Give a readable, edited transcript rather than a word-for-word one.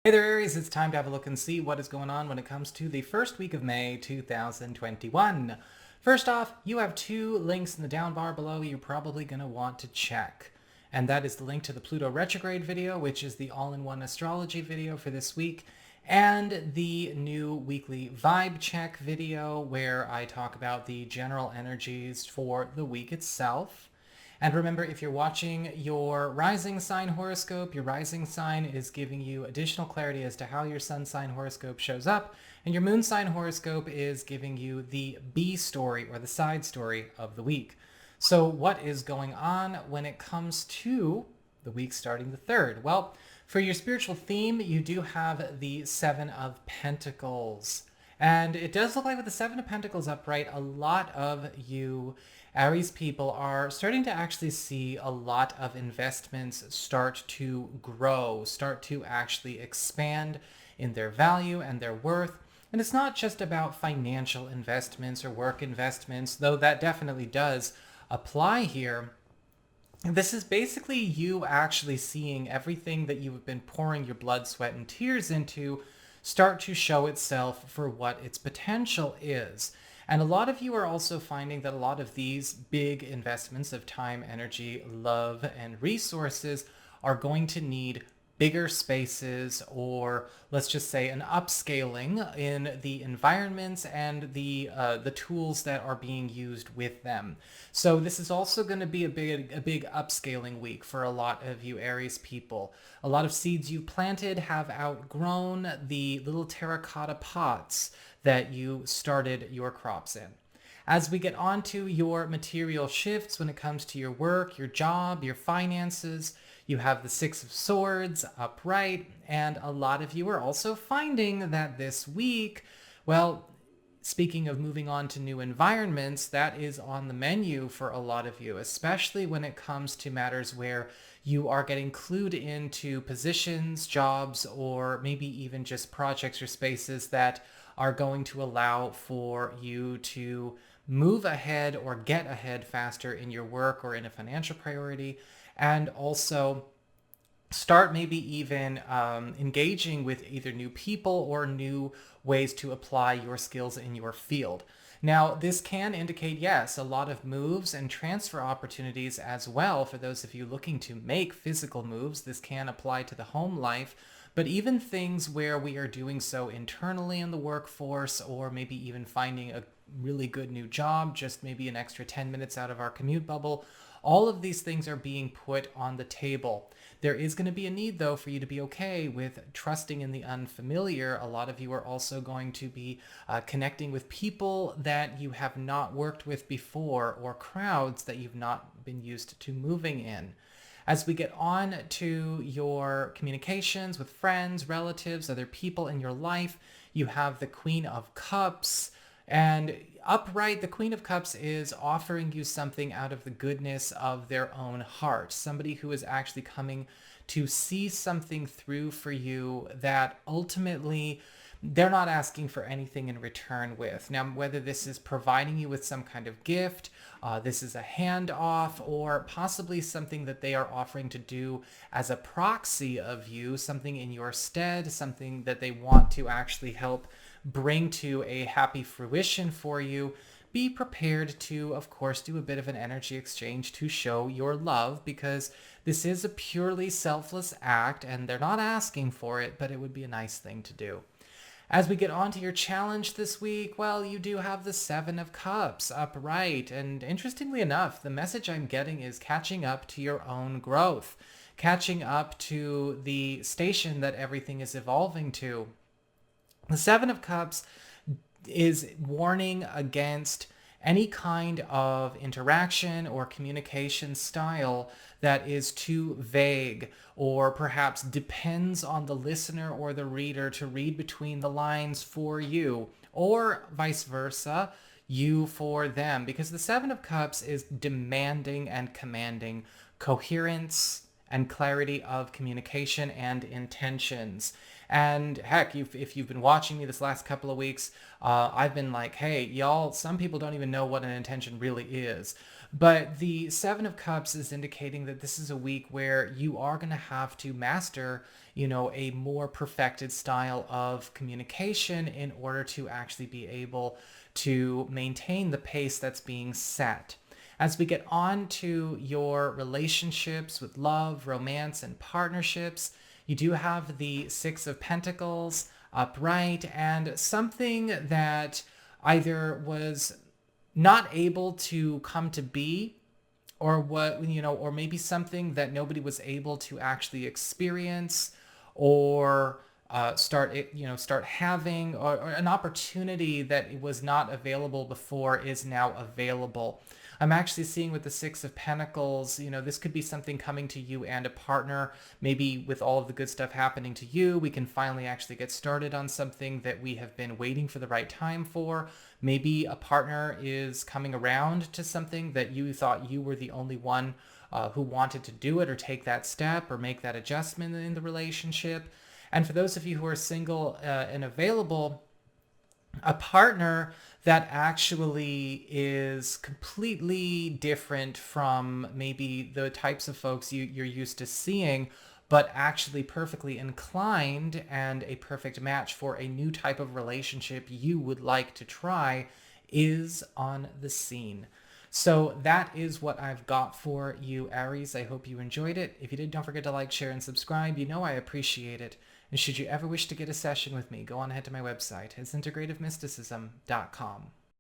Hey there, Aries. It's time to have a look and see what is going on when it comes to the first week of May 2021. First off, you have two links in the down bar below you're probably going to want to check. And that is the link to the Pluto Retrograde video, which is the all-in-one astrology video for this week, and the new weekly vibe check video where I talk about the general energies for the week itself. And remember, if you're watching your rising sign horoscope, your rising sign is giving you additional clarity as to how your sun sign horoscope shows up, and your moon sign horoscope is giving you the B story or the side story of the week. So what is going on when it comes to the week starting the 3rd? Well, for your spiritual theme, you do have the Seven of Pentacles. And it does look like with the Seven of Pentacles upright, a lot of you Aries people are starting to actually see a lot of investments start to grow, start to actually expand in their value and their worth. And it's not just about financial investments or work investments, though that definitely does apply here. This is basically you actually seeing everything that you've been pouring your blood, sweat, and tears into start to show itself for what its potential is. And a lot of you are also finding that a lot of these big investments of time, energy, love, and resources are going to need bigger spaces, or let's just say an upscaling in the environments and the tools that are being used with them. So this is also going to be a big upscaling week for a lot of you Aries people. A lot of seeds you planted have outgrown the little terracotta pots that you started your crops in. As we get on to your material shifts when it comes to your work, your job, your finances, you have the Six of Swords upright, and a lot of you are also finding that this week, well, speaking of moving on to new environments, that is on the menu for a lot of you, especially when it comes to matters where you are getting clued into positions, jobs, or maybe even just projects or spaces that are going to allow for you to move ahead or get ahead faster in your work or in a financial priority, and also start maybe even engaging with either new people or new ways to apply your skills in your field. Now, this can indicate, yes, a lot of moves and transfer opportunities as well for those of you looking to make physical moves. This can apply to the home life, but even things where we are doing so internally in the workforce, or maybe even finding a really good new job, just maybe an extra 10 minutes out of our commute bubble, all of these things are being put on the table. There is going to be a need, though, for you to be okay with trusting in the unfamiliar. A lot of you are also going to be connecting with people that you have not worked with before, or crowds that you've not been used to moving in. As we get on to your communications with friends, relatives, other people in your life, you have the Queen of Cups. And upright, the Queen of Cups is offering you something out of the goodness of their own heart. Somebody who is actually coming to see something through for you that ultimately they're not asking for anything in return with. Now, whether this is providing you with some kind of gift, this is a handoff, or possibly something that they are offering to do as a proxy of you, something in your stead, something that they want to actually help bring to a happy fruition for you, be prepared to, of course, do a bit of an energy exchange to show your love, because this is a purely selfless act and they're not asking for it, but it would be a nice thing to do. As we get on to your challenge this week, well, you do have the Seven of Cups upright. And interestingly enough, the message I'm getting is catching up to your own growth, catching up to the station that everything is evolving to. The Seven of Cups is warning against any kind of interaction or communication style that is too vague, or perhaps depends on the listener or the reader to read between the lines for you, or vice versa, you for them. Because the Seven of Cups is demanding and commanding coherence and clarity of communication and intentions. And heck, if you've been watching me this last couple of weeks, I've been like, hey, y'all, some people don't even know what an intention really is. But the Seven of Cups is indicating that this is a week where you are going to have to master, a more perfected style of communication in order to actually be able to maintain the pace that's being set. As we get on to your relationships with love, romance, and partnerships, you do have the Six of Pentacles upright, and something that either was not able to come to be, or or maybe something that nobody was able to actually experience, or start having, or an opportunity that was not available before is now available. I'm actually seeing with the Six of Pentacles, this could be something coming to you and a partner. Maybe with all of the good stuff happening to you, we can finally actually get started on something that we have been waiting for the right time for. Maybe a partner is coming around to something that you thought you were the only one who wanted to do it or take that step or make that adjustment in the relationship. And for those of you who are single and available, a partner that actually is completely different from maybe the types of folks you're used to seeing, but actually perfectly inclined and a perfect match for a new type of relationship you would like to try, is on the scene. So that is what I've got for you, Aries. I hope you enjoyed it. If you did, don't forget to like, share, and subscribe. I appreciate it. And should you ever wish to get a session with me, go on ahead to my website. It's integrativemysticism.com.